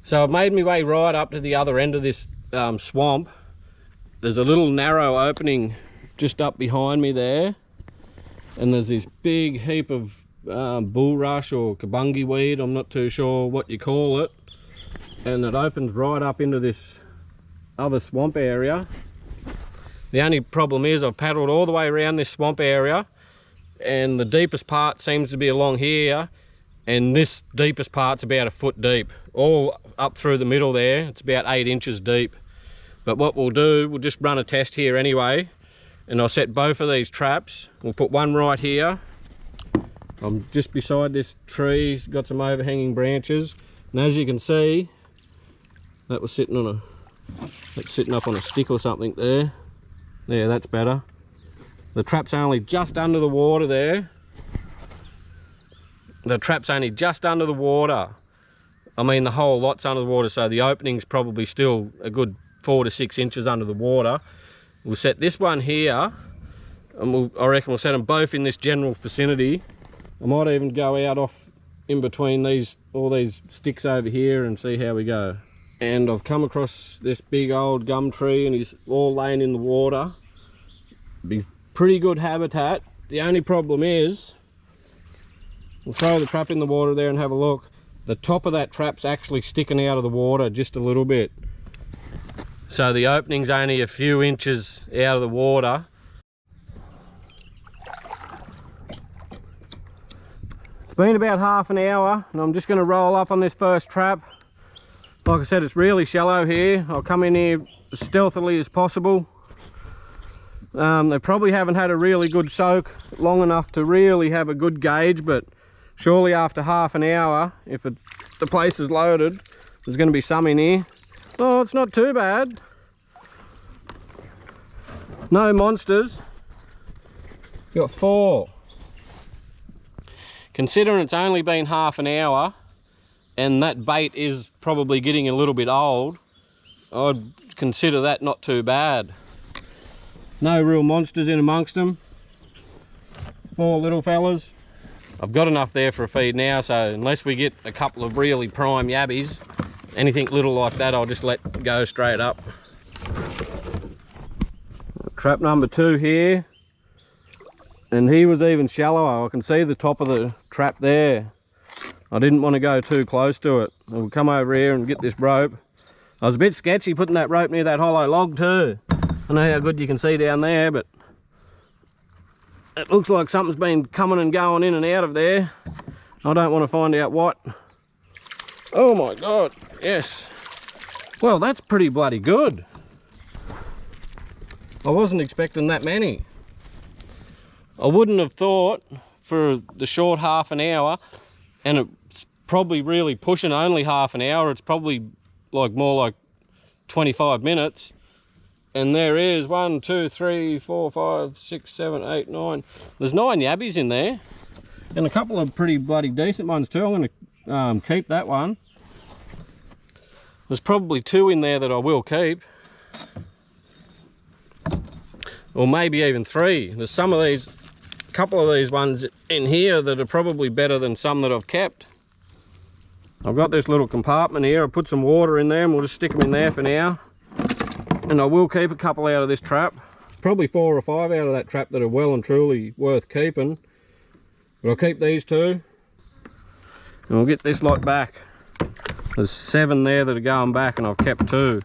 So I've made my way right up to the other end of this swamp. There's a little narrow opening just up behind me there, and there's this big heap of bulrush or kabungi weed, I'm not too sure what you call it, and it opens right up into this other swamp area. The only problem is I've paddled all the way around this swamp area, and the deepest part seems to be along here, and this deepest part's about 1 foot deep, all up through the middle there. It's about 8 inches deep. But what we'll do, we'll just run a test here anyway, and I'll set both of these traps. We'll put one right here. I'm just beside this tree, it's got some overhanging branches, and as you can see, that was sitting on that's sitting up on a stick or something there. There, that's better. The trap's only just under the water there. The trap's only just under the water. I mean, the whole lot's under the water, so the opening's probably still a good 4 to 6 inches under the water. We'll set this one here, and I reckon we'll set them both in this general vicinity. I might even go out off in between all these sticks over here and see how we go. And I've come across this big old gum tree, and he's all laying in the water. Be pretty good habitat. The only problem is, we'll throw the trap in the water there and have a look. The top of that trap's actually sticking out of the water just a little bit. So the opening's only a few inches out of the water. It's been about half an hour, and I'm just going to roll up on this first trap. Like I said, it's really shallow here. I'll come in here as stealthily as possible. They probably haven't had a really good soak long enough to really have a good gauge, but surely after half an hour, if the place is loaded, there's going to be some in here. Oh, it's not too bad. No monsters. Got 4. Considering it's only been half an hour and that bait is probably getting a little bit old, I'd consider that not too bad. No real monsters in amongst them. 4 little fellas. I've got enough there for a feed now, so unless we get a couple of really prime yabbies, anything little like that I'll just let go straight up. Trap number 2 here, and he was even shallower. I can see the top of the trap there. I didn't want to go too close to it. We'll come over here and get this rope. I was a bit sketchy putting that rope near that hollow log too. I know how good you can see down there, but it looks like something's been coming and going in and out of there. I don't want to find out what. Oh my God, yes. Well, that's pretty bloody good. I wasn't expecting that many. I wouldn't have thought for the short half an hour, and it's probably really pushing only half an hour. It's probably like more like 25 minutes. And there is 1, 2, 3, 4, 5, 6, 7, 8, 9. There's 9 yabbies in there, and a couple of pretty bloody decent ones too. I'm going to keep that one. There's probably 2 in there that I will keep, or maybe even 3. There's some of these, a couple of these ones in here that are probably better than some that I've kept. I've got this little compartment here. I put some water in there, and we'll just stick them in there for now. And I will keep a couple out of this trap. Probably 4 or 5 out of that trap that are well and truly worth keeping. But I'll keep these 2. And we'll get this lot back. There's 7 there that are going back, and I've kept 2.